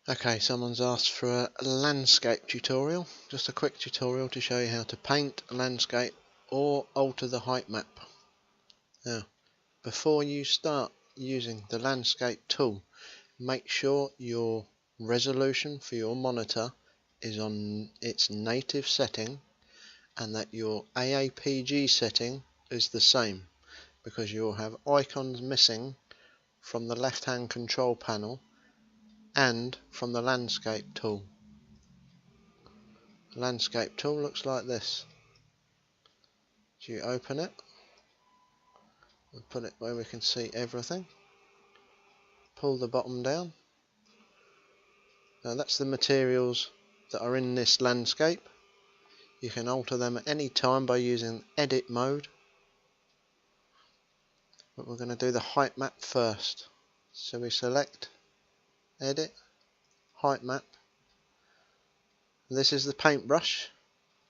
Okay, someone's asked for a landscape tutorial, just a quick tutorial to show you how to paint a landscape or alter the height map. Now, before you start using the landscape tool, make sure your resolution for your monitor is on its native setting and that your AAPG setting is the same, because you'll have icons missing from the left hand control panel and from the landscape tool. The landscape tool looks like this. So you open it and put it where we can see everything. Pull the bottom down. Now that's the materials that are in this landscape. You can alter them at any time by using edit mode, but we're going to do the height map first. So we select edit, height map. This is the paintbrush.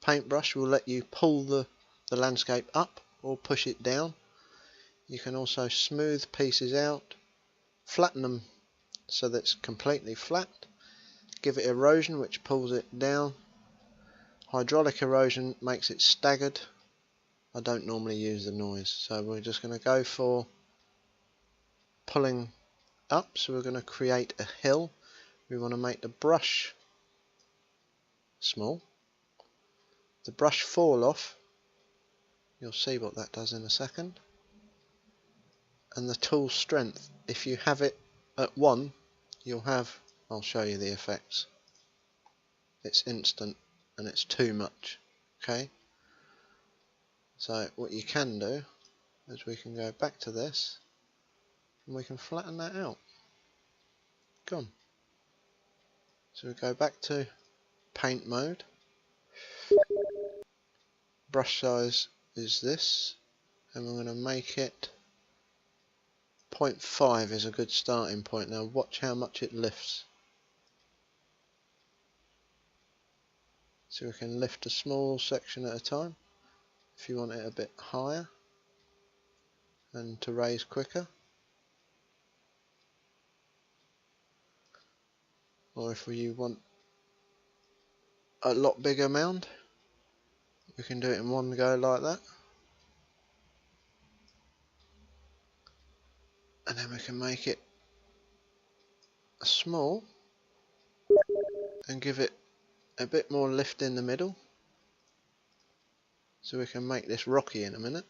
Paintbrush will let you pull the landscape up or push it down. You can also smooth pieces out, flatten them so that it's completely flat, give it erosion which pulls it down. Hydraulic erosion makes it staggered. I don't normally use the noise, so we're just going to go for pulling up. So we're going to create a hill. We want to make the brush small, the brush fall off. You'll see what that does in a second. And the tool strength, if you have it at 1, you'll have, I'll show you the effects. It's instant and it's too much. Okay, so what you can do is we can go back to this and we can flatten that out. Gone. So we go back to paint mode. Brush size is this, and we're going to make it 0.5 is a good starting point. Now watch how much it lifts. So we can lift a small section at a time if you want it a bit higher and to raise quicker, or if you want a lot bigger mound, we can do it in one go like that, and then we can make it small and give it a bit more lift in the middle, so we can make this rocky in a minute.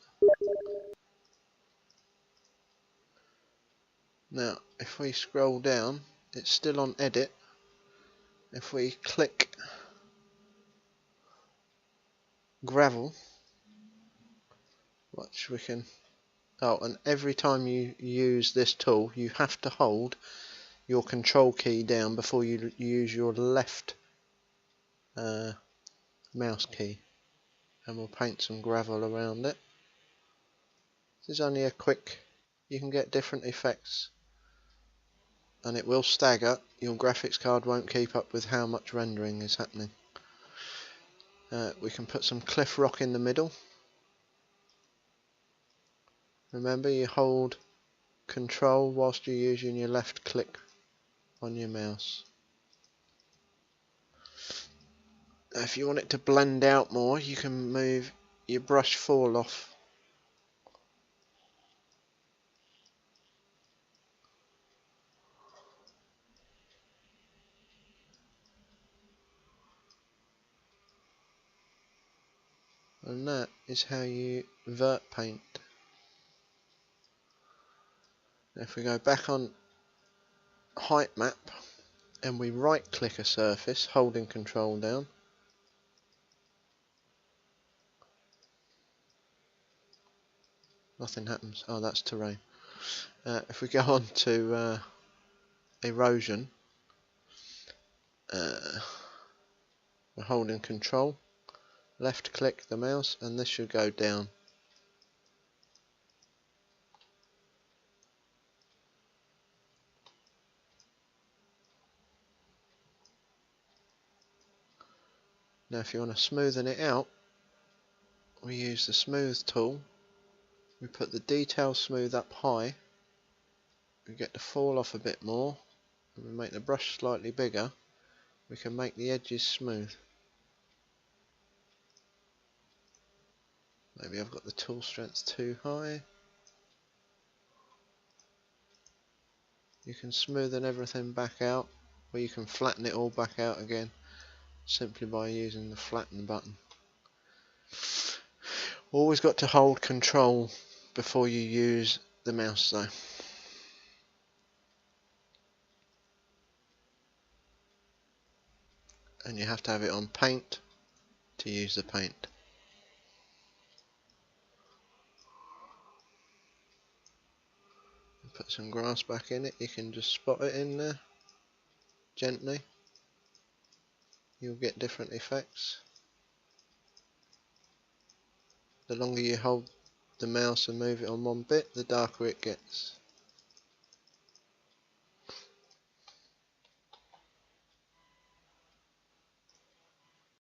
Now if we scroll down, it's still on edit. If we click gravel, watch, we can, and every time you use this tool you have to hold your control key down before you use your left mouse key, and we'll paint some gravel around it. This is only a quick, you can get different effects and it will stagger. Your graphics card won't keep up with how much rendering is happening. We can put some cliff rock in the middle. Remember, you hold control whilst you're using your left click on your mouse. Now, if you want it to blend out more, you can move your brush fall off. And that is how you vert paint. Now if we go back on height map and we right click a surface holding control down, nothing happens. Oh, that's terrain. If we go on to erosion, we're holding control, left click the mouse, and this should go down. Now if you want to smoothen it out, we use the smooth tool. We put the detail smooth up high, we get the fall off a bit more, and we make the brush slightly bigger, we can make the edges smooth. Maybe I've got the tool strength too high. You can smoothen everything back out, or you can flatten it all back out again simply by using the flatten button. Always got to hold control before you use the mouse though. And you have to have it on paint to use the paint. Put some grass back in it, you can just spot it in there gently. You'll get different effects. The longer you hold the mouse and move it on one bit, the darker it gets.